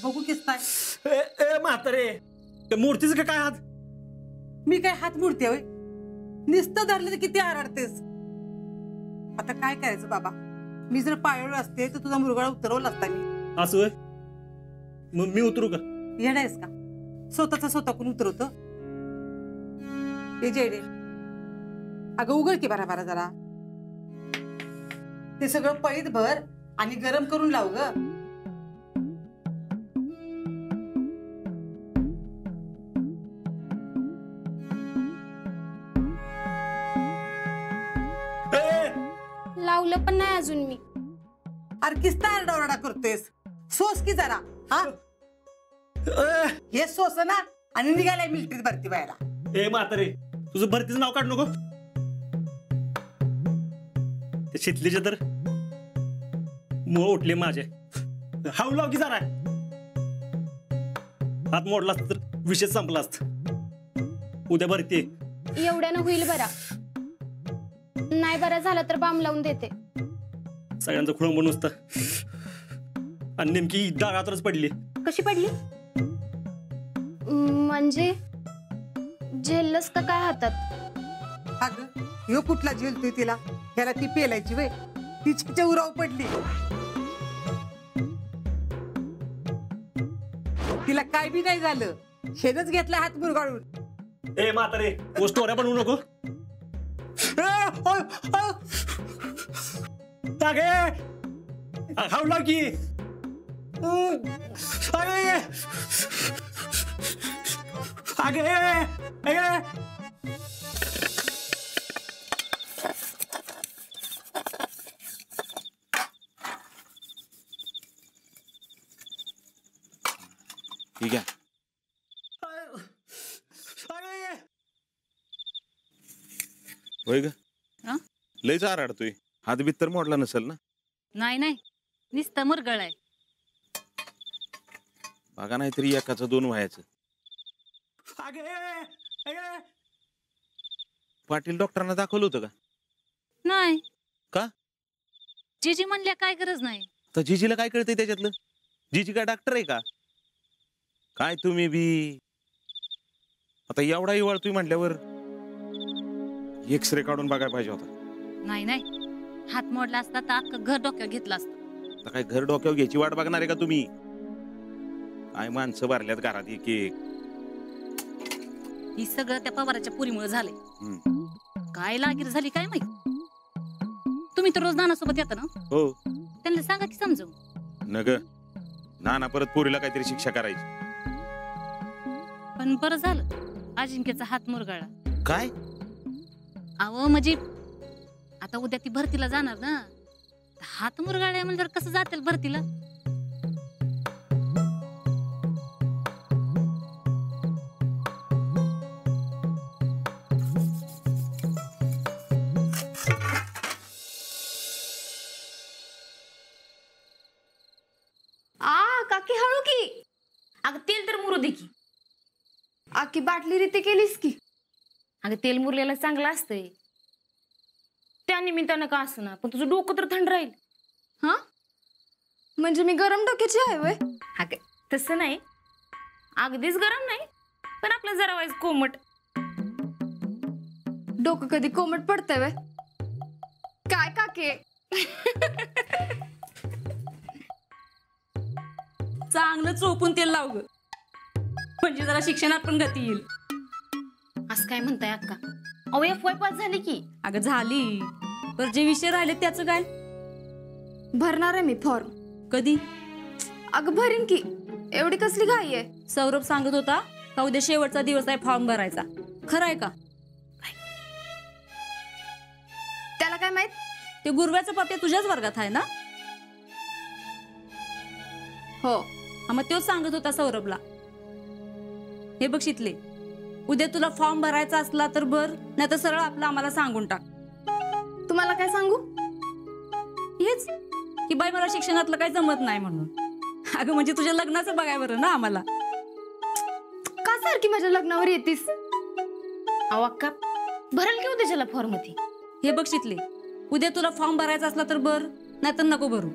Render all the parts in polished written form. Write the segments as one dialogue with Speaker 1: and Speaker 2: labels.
Speaker 1: बघू किसताय.
Speaker 2: ए म्हातारे, मूर्तीच का काय हात?
Speaker 1: मी काय हात मूर्ती होय? नुसतं धरलं तर किती आरडतेस. आता काय करायचं बाबा, मी जर पाळलं असते तर तुझा मुरगाळा उतरवला असता मी.
Speaker 2: असं मग मी उतरू का?
Speaker 1: येडायस का? स्वतःचा स्वतःकडून उतरवतो. हे जेडे, अगं उघड की बारा जरा. ते सगळं पळीत भर आणि गरम करून लाव ग.
Speaker 3: लावलं पण नाही अजून मी.
Speaker 1: अरे किस्ता आरडाओरडा करतोयस, सोस की जरा. हा हे सोस ना, आणि निघालाय मिलिटरीत भरती व्हायला.
Speaker 2: ए म्हातारे, तुझं भरतीचं नाव काढ नको. ते शितलीचे तर मोह उठले माझे. हाऊ लाव की जरा. हात मोडला असत तर विषय संपला असत. उद्या भरती
Speaker 3: एवढ्यानं होईल बरा. नाही बरा झाला तर बाम लावून देते.
Speaker 2: सगळ्यांचं खुळंबून नुसतं. आणि नेमकी डागातच पडली.
Speaker 3: कशी पडली म्हणजे? झेललंस का काय हातात?
Speaker 1: अगं ह्यो कुठला झेलतोय तिला? ह्याला ती पेलायची वय, तिच्या उराव पडली. तिला काय बी नाही झालं, शेनच घेतला हात मुरगाळून.
Speaker 2: ए म्हातारे, स्टोऱ्या बनवू नको. हाऊ लाव की.
Speaker 4: ठीक आहे. होय ग, लयच आरडतोय. हात बीत तर मोडला नसेल ना?
Speaker 5: नाही नाही, नुसतं मुरगळ आहे.
Speaker 4: बघा नाहीतरी एकाचं दोन व्हायचं. पाटील डॉक्टरांना दाखवलं होतं का?
Speaker 5: नाही.
Speaker 4: का?
Speaker 5: जीजी म्हणल्या काय गरज नाही.
Speaker 4: तर जीजीला काय कळतंय त्याच्यातलं? जीजी काय डॉक्टर आहे का? काय तुम्ही बी आता एवढा इवाळतोय म्हटल्यावर एक्सरे काढून बघायला पाहिजे होता.
Speaker 5: नाही नाही, हात मोडला असता तर अख्खं घर डोक्यावर घेतलं असतं.
Speaker 4: आता काय घर डोक्यावर घ्यायची वाट बघणार आहे का तुम्ही? काय माणसं भरल्यात घरात एक एक.
Speaker 5: ही सगळं त्या पवाराच्या पुरीमुळे झालंय. काय लागीर झाली काय माहित. तुम्ही तर रोज नानासोबत येता ना?
Speaker 4: हो.
Speaker 5: त्यांना सांगा की समजून.
Speaker 4: नग नाना परत पोरीला काहीतरी शिक्षा करायची.
Speaker 5: पण बरं झालं अजिंक्यचा हात मुरगाळला.
Speaker 4: काय?
Speaker 5: अहो म्हणजे आता उद्या ती भरतीला जाणार ना, हात मुरगाळ्या म्हणजे कसं जातील भरतीला?
Speaker 6: काकी हळू की.
Speaker 5: अगं तेल तर मुरू दे की.
Speaker 6: आकी बाटली रीती केलीस की.
Speaker 5: अगं तेल मुरलेलं चांगलं असतंय. त्या निमित्तानं का असं, पण तुझं डोकं तर थंड राहील. हा
Speaker 6: म्हणजे मी गरम डोक्याची आहे वय?
Speaker 5: अगं तसं नाही, अगदीच गरम नाही, पण आपलं जरा वाईज कोमट.
Speaker 6: डोकं कधी कोमट पडतंय वय? काय काके?
Speaker 5: चांगलं चोपून तेल लाव ग, म्हणजे जरा शिक्षणात पण गती येईल. असं काय म्हणताय अक्का? अहो FY पास झाली की.
Speaker 7: अगं झाली, पण जे विषय राहिले त्याचं काय?
Speaker 6: भरणार आहे मी फॉर्म.
Speaker 7: कधी?
Speaker 6: अगं भरीन की, एवढी कसली घाई आहे?
Speaker 7: सौरभ सांगत होता का उद्या शेवटचा दिवस आहे फॉर्म भरायचा. खरं आहे का?
Speaker 6: त्याला काय माहित?
Speaker 7: ते गुरव्याचा पप्या तुझ्याच वर्गात आहे ना?
Speaker 6: हो.
Speaker 7: मग तोच सांगत होता सौरभला. हे बघ शितले, उद्या तुला फॉर्म भरायचा असला तर भर, नाही तर सरळ आपलं आम्हाला सांगून टाक.
Speaker 6: तुम्हाला काय सांगू?
Speaker 7: हेच की बाई मला शिक्षणातलं काही जमत नाही म्हणून. अगं म्हणजे तुझ्या लग्नाचं बघाय बरं ना आम्हाला.
Speaker 6: का सारखी माझ्या लग्नावर येतीस?
Speaker 5: अहो अक्का, भरल की उद्याच्याला फॉर्म ती.
Speaker 7: हे बघ शितले, उद्या तुला फॉर्म भरायचा असला तर भर, नाही तर नको भरू.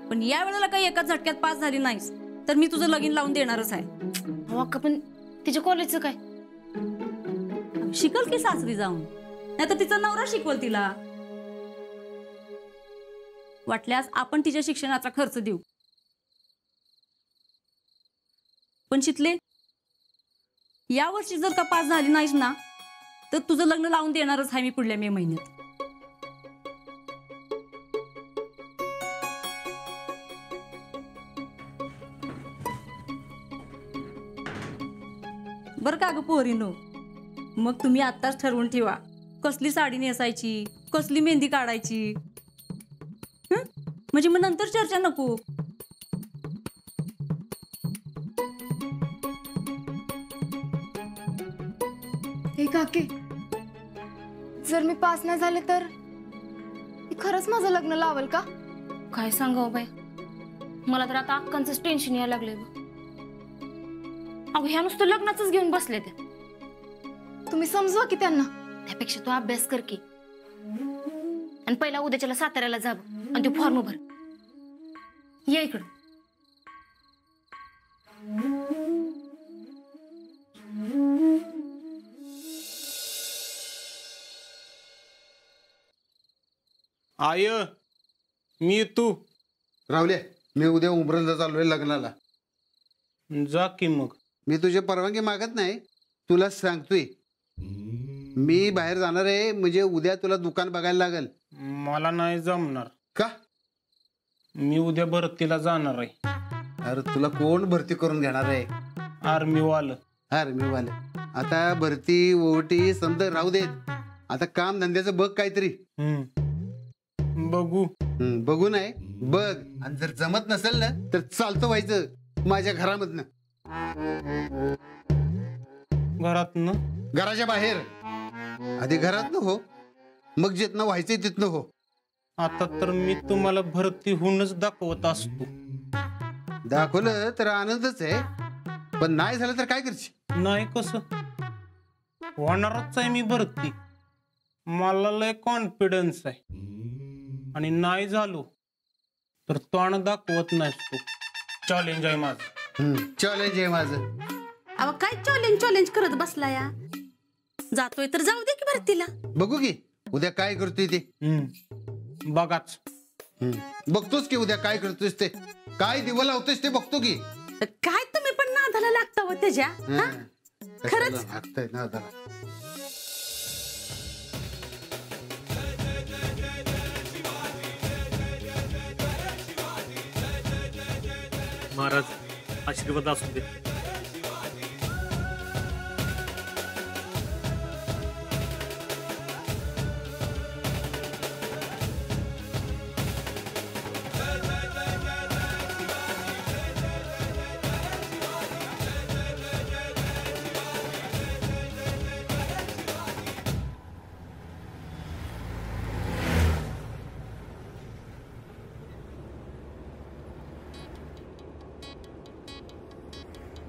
Speaker 7: पण या वेळेला काही एकाच झटक्यात पास झाली नाहीस तर मी तुझं लगीन लावून देणारच आहे.
Speaker 3: अहो अक्का पण तिच्या कॉलेजचं काय?
Speaker 7: शिकल की सासरी जाऊन, नाही तर तिचा नवरा शिकवल तिला. वाटल्यास आपण तिच्या शिक्षणाचा खर्च देऊ. पण शितले, या वर्षी जर का पास झाली नाहीस ना तर तुझं लग्न लावून देणारच आहे मी पुढल्या मे महिन्यात. बर का ग पोरीनो, मग तुम्ही आत्ताच ठरवून ठेवा कसली साडी नेसायची, कसली मेहंदी काढायची. म्हणजे मग नंतर चर्चा नको.
Speaker 6: हे काके, जर मी पास नाही झाले तर ती खरंच माझं लग्न लावल का?
Speaker 3: काय सांगावं बाय, मला तर आता अक्कांचंच टेन्शन यायला लागलंय बघ. अहो ह्या नुसतं लग्नाचंच घेऊन बसले त्या.
Speaker 6: तुम्ही समजवा की त्यांना.
Speaker 3: त्यापेक्षा तू अभ्यास कर की, आणि पहिला उद्याच्याला साताऱ्याला जा आणि तू फॉर्म भर. ये इकडं.
Speaker 8: आय मी तू
Speaker 9: रावले, मी उद्या उमरला चाललोय लग्नाला.
Speaker 8: जा की मग.
Speaker 9: मी तुझी परवानगी मागत नाही, तुला सांगतोय. मी बाहेर जाणार आहे, म्हणजे उद्या तुला दुकान बघायला लागल.
Speaker 8: मला नाही जमणार.
Speaker 9: का?
Speaker 8: मी उद्या भरतीला जाणार आहे.
Speaker 9: अरे तुला कोण भरती करून घेणार आहे?
Speaker 8: आर्मीवालं.
Speaker 9: आर्मीवाले. आता भरती ओटी समज राहू देत, आता काम धंद्याचं बघ काहीतरी.
Speaker 8: बघू.
Speaker 9: बघू नाही बघ, आणि जर जमत नसेल ना तर चालतं व्हायचं माझ्या घरामधनं.
Speaker 8: घरातनं?
Speaker 9: घराच्या बाहेर. आधी घरातनं हो, मग जिथनं व्हायचंय तिथनं हो.
Speaker 8: आता तर मी तुम्हाला भरती होऊनच दाखवत असतो.
Speaker 9: दाखवलं तर आनंदच आहे, पण नाही झालं तर काय करशील?
Speaker 8: नाही कसं होणारच आहे मी भरती. मला लय कॉन्फिडन्स आहे, आणि नाही झालो तर तोंड दाखवत नसतो. चॅलेंज आहे माझं.
Speaker 9: चॅलेंज आहे माझं.
Speaker 7: अहो काय चॅलेंज करत बसला या? जातोय तर जाऊ दे की भरतीला.
Speaker 9: बघू की उद्या काय करतोय ते.
Speaker 8: बघाच.
Speaker 9: बघतोच की उद्या काय करतोयस ते, काय दिवा लावतोयस ते बघतो की.
Speaker 7: काय तुम्ही पण नादाला लागता हो त्याच्या. खरंच
Speaker 9: लागतंय नादाला.
Speaker 2: महाराज आशीर्वाद असू दे.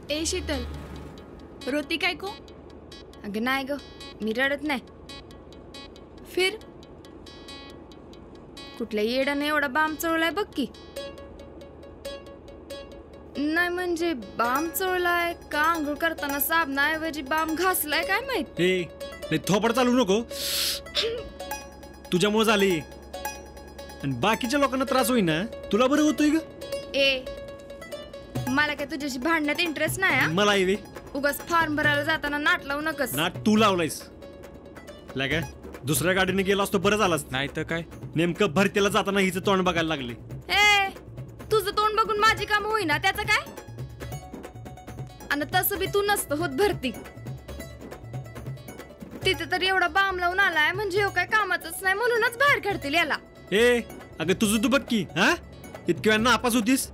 Speaker 6: ए शीतल, रोती काय को? अगं नाही ग, मी रडत नाही. फिर कुठल्या येडाने एवढा बाम चोळलाय बघ की. नाही म्हणजे बाम चोळलाय का आंघोळ करताना साबणाऐवजी बाम घासलाय काय माहित.
Speaker 2: हे थोपड चालू नको, तुझ्यामुळे झाली. आणि बाकीच्या लोकांना त्रास होईना, तुला बरं होतोय ग.
Speaker 6: ए मला काय तुझ्याशी भांडण्यात इंटरेस्ट नाही.
Speaker 2: मला येवे
Speaker 6: उगाच फॉर्म भरायला जाताना नाट लावू नकस.
Speaker 2: नाट तू लावलायस. काय दुसऱ्या गाडीने गेला असतो बरं झालास.
Speaker 4: नाही तर काय,
Speaker 2: नेमकं भरतीला जाताना हिचं तोंड बघायला लागले.
Speaker 6: ए तुझं तोंड बघून माझी काम होईना त्याचं काय. आणि तसं बी तू नसतं होत भरती. तिथे तर एवढा बाम लावून आलाय म्हणजे हो काय कामाचंच नाही, म्हणूनच बाहेर काढतील याला.
Speaker 2: ए अगं तुझं तू बघ की. हा इतक्या वेळा नापास होतीस,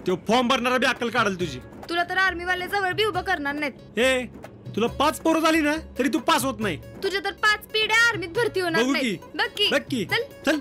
Speaker 2: तो फॉर्म भरणारा बी अक्कल काढल तुझी.
Speaker 6: तुला तर आर्मीवाले जवळ बी उभं करणार नाहीत.
Speaker 2: ए तुला 5 पोरं झाली ना तरी तू पास होत नाही.
Speaker 6: तुझ्या तर 5 पिढ्या आर्मीत भरती होणार
Speaker 2: बघू
Speaker 6: नाही.
Speaker 2: की.
Speaker 6: बघ की. चल
Speaker 2: चल.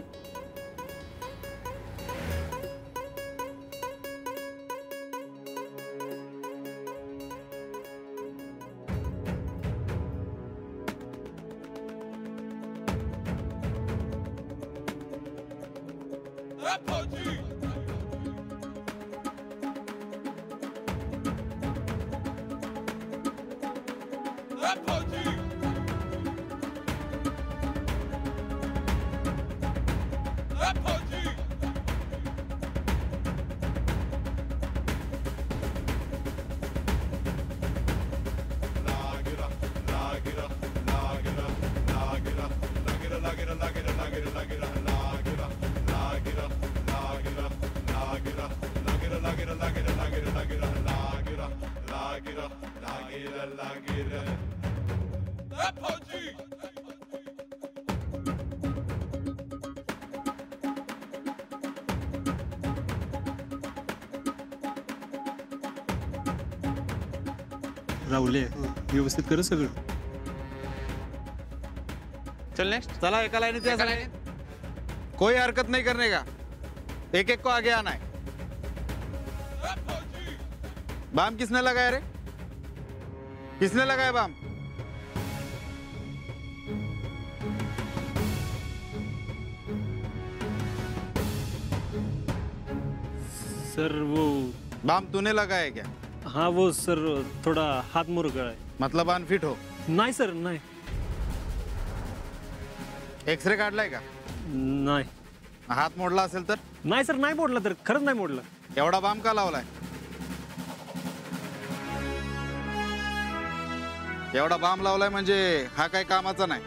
Speaker 2: राहुले व्यवस्थित कर सगळं.
Speaker 10: चल नेक्स्ट. चला एका लाईनीत कोई हरकत नहीं करने का, एक एक को आगे आना है. बाम किसने लगाया रे? किसने लगाया बाम?
Speaker 2: सर वो
Speaker 10: बाम तूने लगाया क्या?
Speaker 2: हाँ वो सर थोड़ा हात मुरगळा आहे.
Speaker 10: मतलब अनफिट हो.
Speaker 2: नाही सर नाही.
Speaker 10: एक्सरे काढलाय का?
Speaker 2: नाही.
Speaker 10: हात मोडला असेल तर?
Speaker 2: नाही सर नाही मोडला, तर खरंच नाही मोडला.
Speaker 10: एवढा बाम का लावलाय? एवढा बाम लावलाय म्हणजे हा काय कामाचा नाही.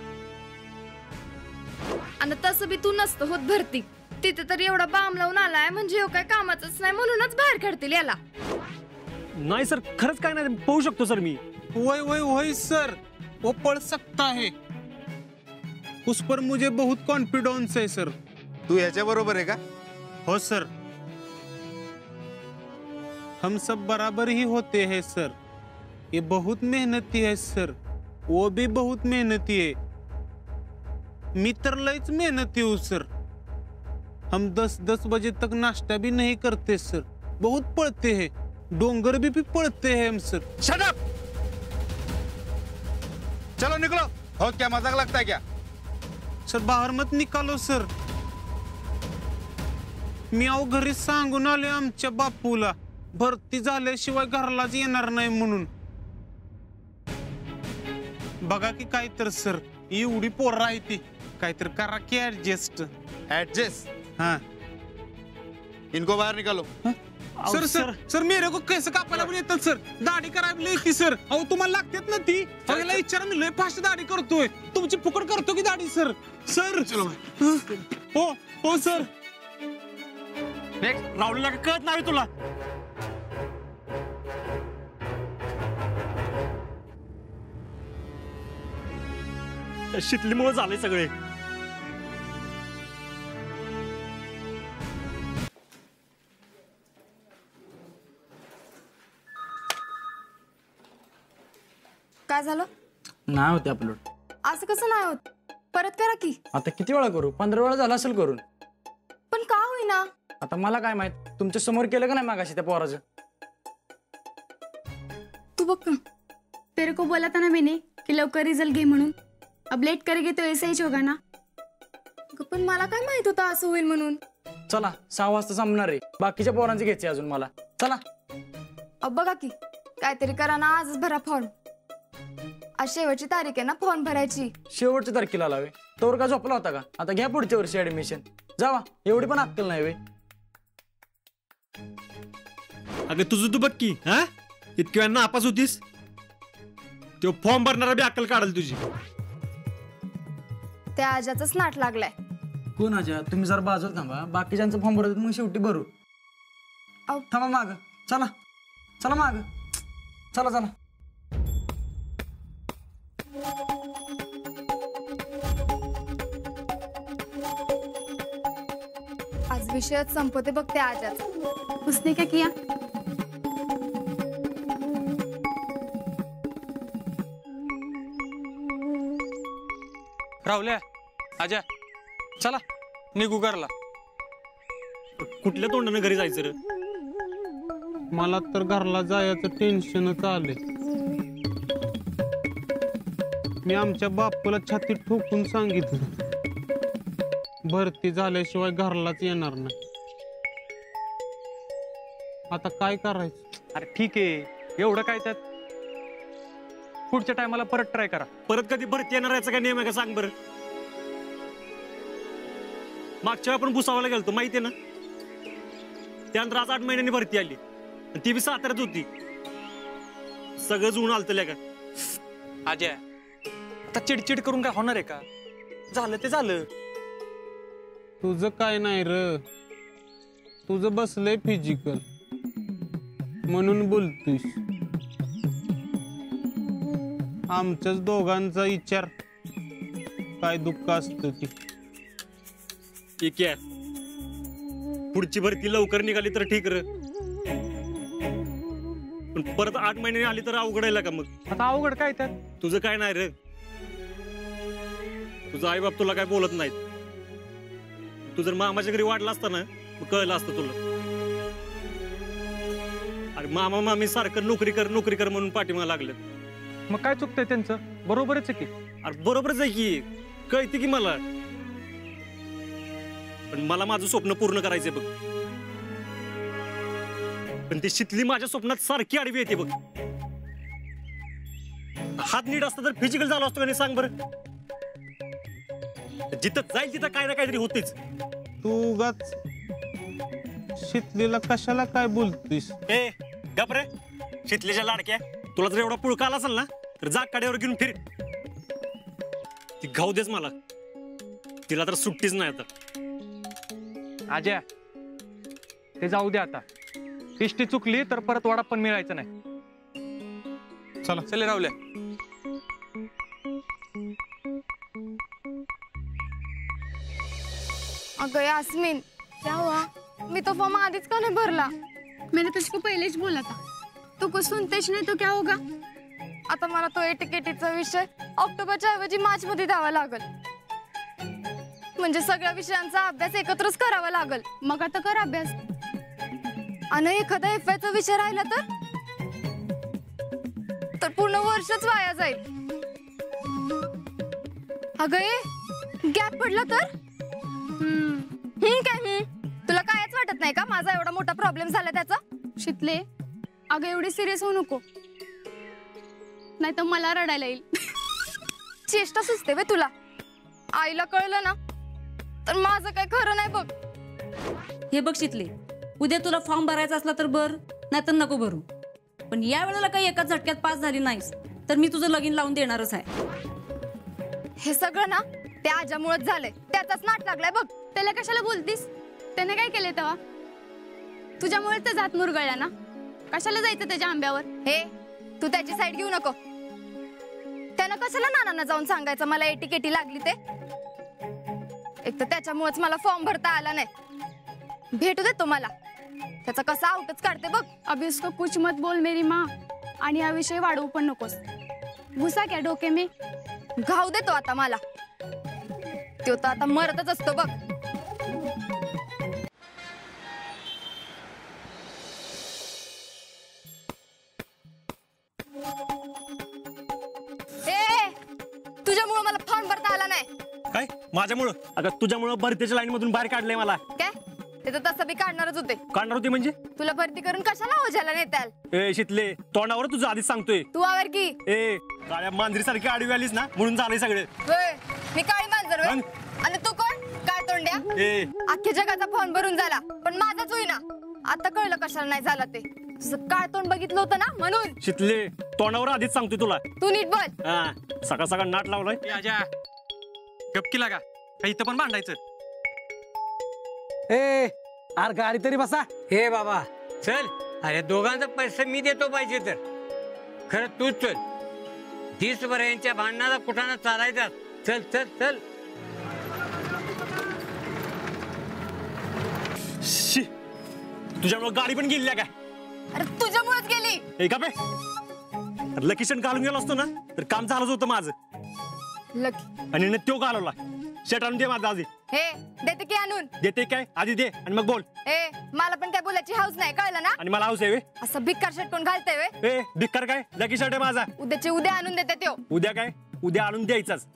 Speaker 6: आणि तसं बी तू नसतं होत भरती, तिथे तर एवढा बाम लावून आलाय म्हणजे हो काय कामाचंच नाही, म्हणूनच बाहेर काढतील याला.
Speaker 2: नाही सर खरंच काय नाही, पाहू शकतो सर मी.
Speaker 8: वही वही वही सर, वो पढ़ सकता है, उस पर मुझे बहुत कॉन्फिडेंस है सर.
Speaker 10: तू ह्याच्या बरोबर आहे का?
Speaker 8: हो सर, हम सब बराबर ही होते हैं सर. ये बहुत मेहनती है सर, वो भी बहुत मेहनती है. मी तर लईच मेहनती हूँ सर. हम 10-10 बजे तक नाश्ता भी नहीं करते सर, बहुत पढ़ते हैं, डोंगर भी पढ़ते हैं हम सर.
Speaker 10: Shut up! चलो निकलो. हो क्या मजाक लगता है क्या?
Speaker 8: सर बाहर मत निकालो सर. मी अहो घरी सांगून आले आमच्या बापूला, भरती झाल्याशिवाय घरलाच येणार नाही म्हणून. बघा की काय तर सर, एवढी पोरं आहे ती, काहीतरी करा की ऍडजस्ट.
Speaker 10: एडजस्ट?
Speaker 8: हाँ
Speaker 10: इनको बाहर निकालो.
Speaker 8: सर सर सर मेरे को केस कापायला पण येतात सर, दाढी करायला येते सर. अहो तुम्हाला लागतात ना ती, याला विचारा मी लय फास्ट दाढी करतोय, तुमची फुकट करतो की दाढी सर. सर हो हो सर.
Speaker 2: राहुलला कळत नाही तुला? शितलीमुळे झाले सगळे.
Speaker 6: काय झालं?
Speaker 11: नाही होते अपलोड.
Speaker 6: असं कसं नाही होत? परत करा की.
Speaker 11: आता किती वेळा करू? 15 वेळा झाला असेल करून.
Speaker 6: पण का होईना?
Speaker 11: आता मला काय माहित, तुमच्या समोर केलं का नाही मागाशी त्या पोराचं?
Speaker 6: तू बघ ना, तेरे को बोला था ना मैंने कि लवकर रिझल्ट घे म्हणून. अब लेट करेगे तो ऐसा ही होगा ना. पण मला काय माहित होतं असं होईल म्हणून.
Speaker 11: चला 6 वाजता संपणार आहे, बाकीच्या पोरांचे घ्यायचे अजून मला. चला.
Speaker 6: अब बघा की काहीतरी करा ना, आजच भरा फॉर्म. आज शेवटची तारीख आहे ना फॉर्म भरायची.
Speaker 11: शेवटच्या तारखेला लावे तोवर का झोपला होता का? आता घ्या पुढच्या वर्षी ऍडमिशन. जावा, एवढी पण अक्कल नाही वे.
Speaker 2: अगं तुझं तू बघ की, हा इतक्या नापास होतीस, तो फॉर्म भरणारा बी अक्कल काढल तुझी.
Speaker 6: त्या आजाच नाट लागलाय.
Speaker 11: कोण आजा? तुम्ही जरा बाजूला थांबा, बाकीच्यांचं फॉर्म भरत मग शेवटी भरू. थांबा माग. चला चला माग. चला चला.
Speaker 6: आज विषयच संपवते बघते आजाचा. उसने क्या किया?
Speaker 8: राहुल्या आजा चला निघू घरला.
Speaker 2: कुठल्या तोंडाने घरी जायचं रे?
Speaker 8: मला तर घरला जायचं टेन्शनच आले. मी आमच्या बापूला छाती ठोकून सांगितलं भरती झाल्याशिवाय घरलाच येणार नाही. आता काय करायचं?
Speaker 12: अरे ठीक आहे, एवढं काय त्यात? पुढच्या टायमाला परत ट्राय करा.
Speaker 2: परत कधी भरती येणार याचा काय नियम आहे का सांग बरं. मागच्या वेळी आपण भुसावळला गेलतो माहिती आहे ना. त्यानंतर आज 8 महिन्यांनी भरती आली आणि ती बी साताऱ्यात होती. सगळं जुळून आलतं का.
Speaker 12: अजय आता चिडचिड करून काय होणार आहे का. झालं ते झालं.
Speaker 8: तुझं काय नाही र, तुझं बसलंय फिजिकल म्हणून बोलतोयस. आमच्याच दोघांचा विचार काय दुःख असतं ती.
Speaker 2: ठीक आहे, पुढची भरती लवकर निघाली तर ठीक र, पण परत 8 महिने आली तर अवघड आहे का. मग
Speaker 12: आता अवघड काय त्यात.
Speaker 2: तुझं काय नाही रे, तुझा आई बाप तुला काय बोलत नाहीत. तू जर मामाच्या घरी वाढला असता ना मग कळलं असतं तुला. अरे मामा मामी सारखं नोकरी कर म्हणून पाठीमागे लागलं.
Speaker 12: मग काय चुकतंय त्यांचं. बरोबरच आहे की.
Speaker 2: अरे बरोबरच आहे की, कळते की मला. पण मला माझं स्वप्न पूर्ण करायचंय बघ. पण ती शितली माझ्या स्वप्नात सारखी आडवी येते बघ. हात नीट असता तर फिजिकल झालो असतो का नाही सांग बरं. जिथं जाईल तिथं काय ना काहीतरी होतेच.
Speaker 8: तू उगाच शितलीला कशाला काय बोलतोयस.
Speaker 2: ए गप रे, शितलीच्या लाडक्या. तुला जर एवढा पुळका आला असेल ना तर जाग काड्यावर घेऊन फिर. ती घाऊ देच मला, तिला तर सुट्टीच नाही आता.
Speaker 12: अजय ते जाऊ दे आता. इष्टी चुकली तर परत वाडा पण मिळायचं नाही.
Speaker 8: चला
Speaker 12: चले राहुल्या.
Speaker 6: अगं यास्मीन, क्या हुआ? मी तो फॉर्म आधीच का नहीं भरला? मैंने तुझको पहले ही बोला था. तू कुछ सुनतेच नाही तो क्या होगा? आता मला तो एटीकेटीचा विषय ऑक्टोबरच्या ऐवजी मार्च मध्ये द्यावा लागल. म्हणजे सगळ्या विषयांचा अभ्यास एकत्रच करावा लागल. मग आता कर अभ्यास. आणि एखादा एफआयचा विषय राहिला तर पूर्ण वर्षच वाया जाईल. अगं गॅप पडला तर काय तुला कायच वाटत नाही का माझा एवढा मोठा प्रॉब्लेम झाला त्याचा. शितले अगं एवढी सिरियस होऊ नको, नाही तर मला रडायला येईल. चेष्टा सुचते वे तुला. आईला कळलं ना तर माझं काय खरं नाही बघ.
Speaker 7: हे बघ शितले, उद्या तुला फॉर्म भरायचा असला तर भर, नाहीतर नको भरू. पण या वेळेला काही एकाच झटक्यात पास झाली नाहीस तर मी तुझं लगीन लावून देणारच आहे.
Speaker 6: हे सगळं ना त्या आजामुळेच झालंय. त्याचाच नाट लागलाय बघ. त्याला कशाला बोलतीस? त्याने काय केलंय तेव्हा? तुझ्यामुळेच तर जात मुरगळला ना. कशाला जायचं त्याच्या आंब्यावर? हे तू त्याची साईड घेऊ नको. त्यानं कशाला नानांना जाऊन सांगायचं मला एटीकेटी लागली ते. एक तर त्याच्यामुळेच मला फॉर्म भरता आला नाही. भेटू दे तुम्हाला, त्याचा कसा आउटच काढते बघ. अभी उसको कुछ मत बोल मेरी माँ. आणि हा विषय वाढवू पण नकोस. घुसा क्या डोके में. घाव देतो आता मला. तो तर आता मरतच असतो बघ. तुझ्यामुळे मला फॉर्म भरता आला नाही.
Speaker 2: काय माझ्यामुळं? अगं तुझ्यामुळं भरतीच्या लाईन मधून बाहेर काढलंय मला.
Speaker 6: काय ते तर तसं बी काढणारच होते.
Speaker 2: काढणार होती म्हणजे?
Speaker 6: तुला भरती करून कशाला ओझ्याला नेताल?
Speaker 2: ए शितले, तोंडावर तुझं आधीच सांगतोय.
Speaker 6: तू आवर की.
Speaker 2: ए काळ्या मांजरी सारखी आडवी आलीस ना म्हणून झालंय सगळे.
Speaker 6: मी काळी मांजर होय? आणि तू कोण? काय तोंड्या? अख्ख्या जगाचा फॉर्म भरून झाला पण माझाच होईना. आता कळलं कशाला नाही झाला ते. तुझं काय तोंड बघितलं होतं ना म्हणून.
Speaker 2: शितले, तोंडावर आधीच सांगतोय तुला.
Speaker 6: तू नीट बोल.
Speaker 2: हा सकाळ सकाळ नाट लावलाय.
Speaker 12: गपकी लागा, इथं पण भांडायचं.
Speaker 11: ए अरे गाडी तरी बसा.
Speaker 13: हे बाबा चल. अरे दोघांचा पैसा मी देतो पाहिजे तर. खरं तूच चल. 30 वर्षांच्या भांडणाला कुठाना चालायचा. चल चल चल.
Speaker 2: तुझ्यामुळे गाडी पण गेली काय?
Speaker 6: अरे तुझ्यामुळेच गेली.
Speaker 2: ए का बे, लकीशन घालून गेलो असतो ना तर काम झालंच होतं माझं.
Speaker 6: लकी
Speaker 2: आणि तो घालवला. शर्ट आणून दे माझा आधी.
Speaker 6: हे देते की आणून?
Speaker 2: देते काय आधी दे आणि मग बोल.
Speaker 6: ए मला पण काय बोलायची हाऊस नाही कळलं ना.
Speaker 2: आणि मला हाऊस आहे.
Speaker 6: असं भिक्कार शर्ट कोण घालतंय वे?
Speaker 2: ए भिक्कार काय, लकी शर्ट आहे माझा.
Speaker 6: उद्याचे उद्या आणून देते त्यो.
Speaker 2: उद्या काय? उद्या आणून द्यायचाच.